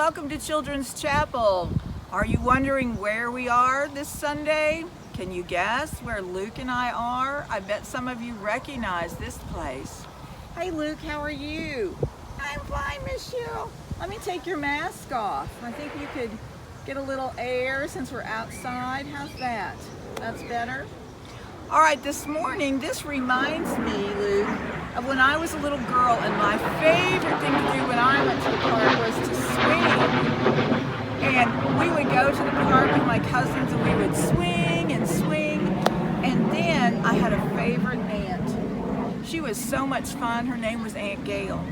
welcome to Children's Chapel. Are you wondering where we are this Sunday? Can you guess where Luke and I are? I bet some of you recognize this place. Hey Luke, how are you? I'm fine, Miss Cheryl. Let me take your mask off. I think you could get a little air since we're outside. How's that? That's better? All right, this morning, this reminds me, Luke, of when I was a little girl, and my favorite thing to do when I went to the park was to swing. And we would go to the park with my cousins and we would swing and swing. And then I had a favorite aunt. She was so much fun. Her name was Aunt Gail.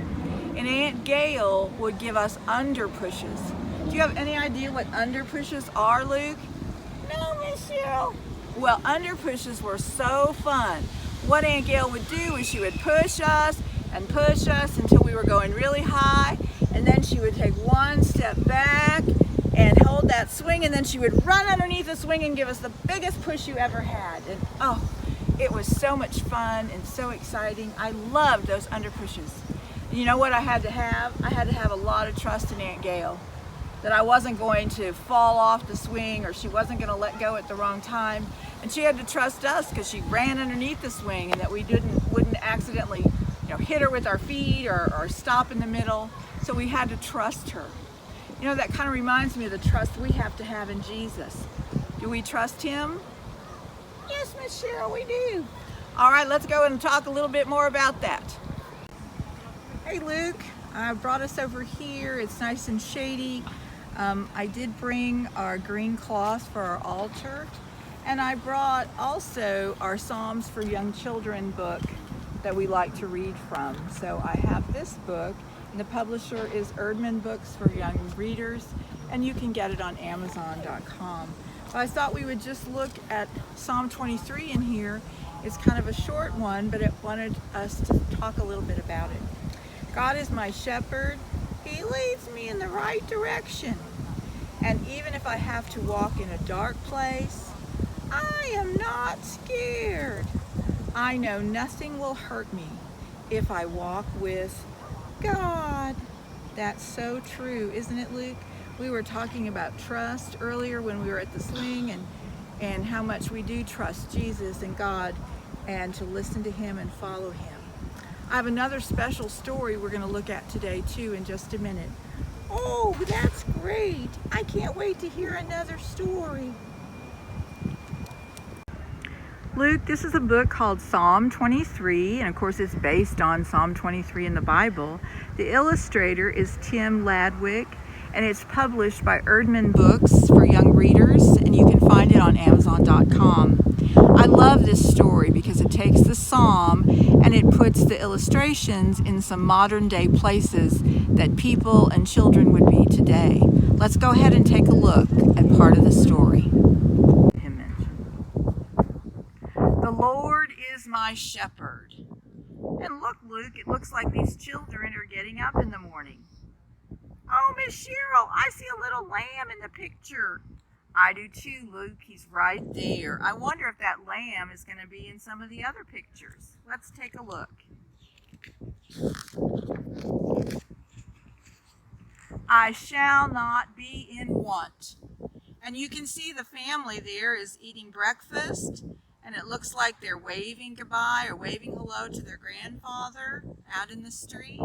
And Aunt Gail would give us under pushes. Do you have any idea what under pushes are, Luke? No, Miss Cheryl. Well, under pushes were so fun. What Aunt Gail would do is she would push us until we were going really high, and then she would take one step back and hold that swing, and then she would run underneath the swing and give us the biggest push you ever had. And oh, it was so much fun and so exciting. I loved those under pushes. And you know what I had to have? I had to have a lot of trust in Aunt Gail, that I wasn't going to fall off the swing or she wasn't going to let go at the wrong time. And she had to trust us because she ran underneath the swing, and that we wouldn't accidentally hit her with our feet or stop in the middle. So we had to trust her. You know, that kind of reminds me of the trust we have to have in Jesus. Do we trust him? Yes, Miss Cheryl, we do. All right, let's go and talk a little bit more about that. Hey Luke, I brought us over here. It's nice and shady. I did bring our green cloth for our altar, and I brought also our Psalms for Young Children book that we like to read from. So I have this book, and the publisher is Erdman Books for Young Readers, and you can get it on Amazon.com. But I thought we would just look at Psalm 23 in here. It's kind of a short one, but it wanted us to talk a little bit about it. God is my shepherd. He leads me in the right direction. And even if I have to walk in a dark place, I am not scared. I know nothing will hurt me if I walk with God. That's so true, isn't it, Luke? We were talking about trust earlier when we were at the swing, and how much we do trust Jesus and God, and to listen to him and follow him. I have another special story we're going to look at today too in just a minute. Oh, that's great. I can't wait to hear another story. Luke, this is a book called Psalm 23, and of course it's based on Psalm 23 in the Bible. The illustrator is Tim Ladwick, and it's published by Erdman Books for Young Readers, and you can find it on Amazon.com. I love this story because it takes the psalm and it puts the illustrations in some modern day places that people and children would be today. Let's go ahead and take a look at part of the story. The Lord is my shepherd. And look, Luke, it looks like these children are getting up in the morning. Oh, Miss Cheryl, I see a little lamb in the picture. I do too, Luke. He's right there. I wonder if that lamb is going to be in some of the other pictures. Let's take a look. I shall not be in want. And you can see the family there is eating breakfast, and it looks like they're waving goodbye or waving hello to their grandfather out in the street.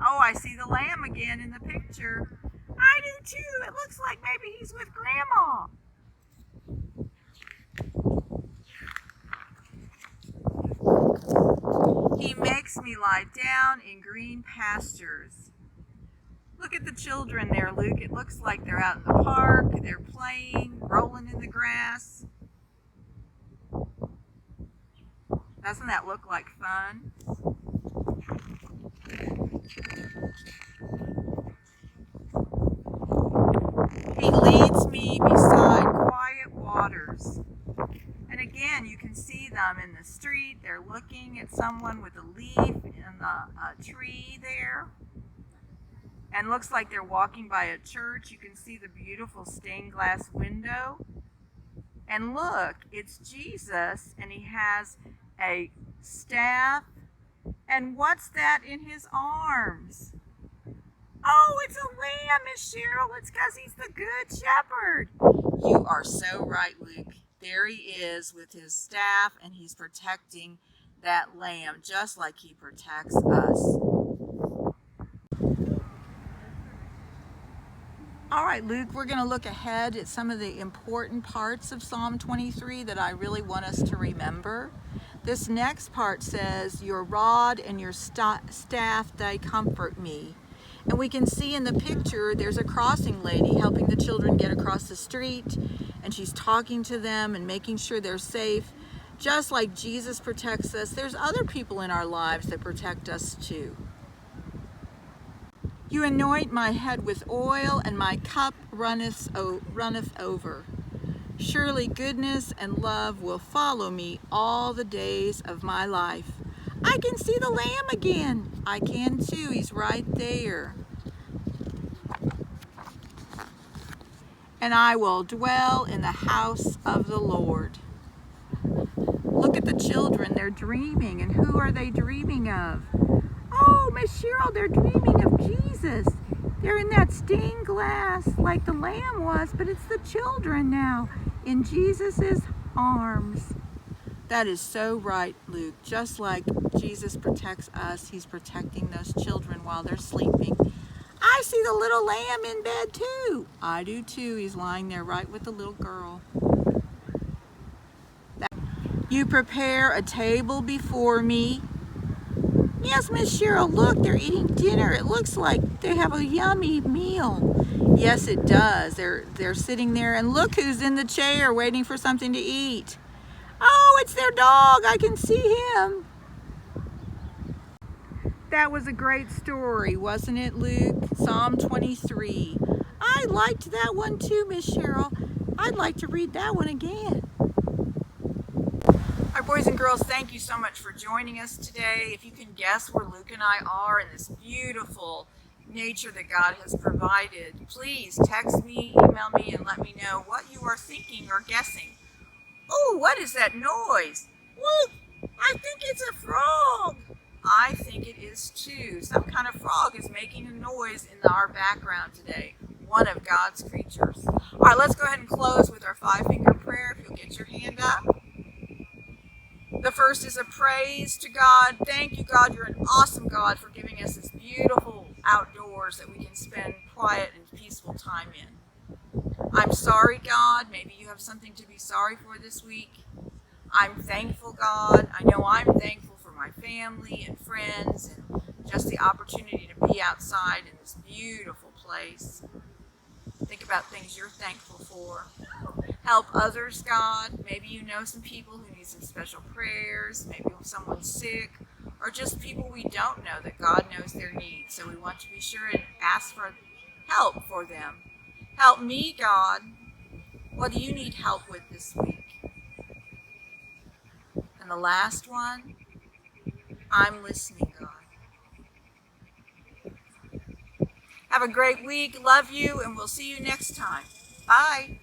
Oh, I see the lamb again in the picture. I do too. It looks like maybe he's with Grandma. He makes me lie down in green pastures. Look at the children there, Luke. It looks like they're out in the park. They're playing, rolling in the grass. Doesn't that look like fun? He leads me beside quiet waters. And again, you can see them in the street. They're looking at someone with a leaf in the tree there. And looks like they're walking by a church. You can see the beautiful stained glass window. And look, it's Jesus, and he has a staff. And what's that in his arms? Oh, it's a lamb, Miss Cheryl. It's because he's the good shepherd. You are so right, Luke. There he is with his staff, and he's protecting that lamb just like he protects us. All right, Luke, we're going to look ahead at some of the important parts of Psalm 23 that I really want us to remember. This next part says, "Your rod and your staff, they comfort me." And we can see in the picture, there's a crossing lady helping the children get across the street, and she's talking to them and making sure they're safe. Just like Jesus protects us, there's other people in our lives that protect us too. You anoint my head with oil, and my cup runneth over. Surely goodness and love will follow me all the days of my life. I can see the lamb again. I can too. He's right there. And I will dwell in the house of the Lord. Look at the children. They're dreaming. And who are they dreaming of? Oh, Miss Cheryl, they're dreaming of Jesus. They're in that stained glass like the lamb was, but it's the children now in Jesus's arms. That is so right, Luke. Just like Jesus protects us, he's protecting those children while they're sleeping. I see the little lamb in bed too. I do too. He's lying there right with the little girl. You prepare a table before me. Yes, Miss Cheryl, look, they're eating dinner. It looks like they have a yummy meal. Yes, it does. They're sitting there, and look who's in the chair waiting for something to eat. Oh, it's their dog. I can see him. That was a great story, wasn't it, Luke? Psalm 23. I liked that one too, Miss Cheryl. I'd like to read that one again. Our boys and girls, thank you so much for joining us today. If you can guess where Luke and I are in this beautiful nature that God has provided, please text me, email me, and let me know what you are thinking or guessing. Oh, what is that noise? Look, I think it's a frog. I think it is too. Some kind of frog is making a noise in our background today. One of God's creatures. All right, let's go ahead and close with our 5-finger prayer. If you'll get your hand up. The first is a praise to God. Thank you, God. You're an awesome God for giving us this beautiful outdoors that we can spend quiet and peaceful time in. I'm sorry, God. Maybe you have something to be sorry for this week. I'm thankful, God. I know I'm thankful for my family and friends and just the opportunity to be outside in this beautiful place. Think about things you're thankful for. Help others, God. Maybe you know some people who need some special prayers. Maybe someone's sick, or just people we don't know that God knows their needs. So we want to be sure and ask for help for them. Help me, God. What do you need help with this week? And the last one, I'm listening, God. Have a great week. Love you, and we'll see you next time. Bye.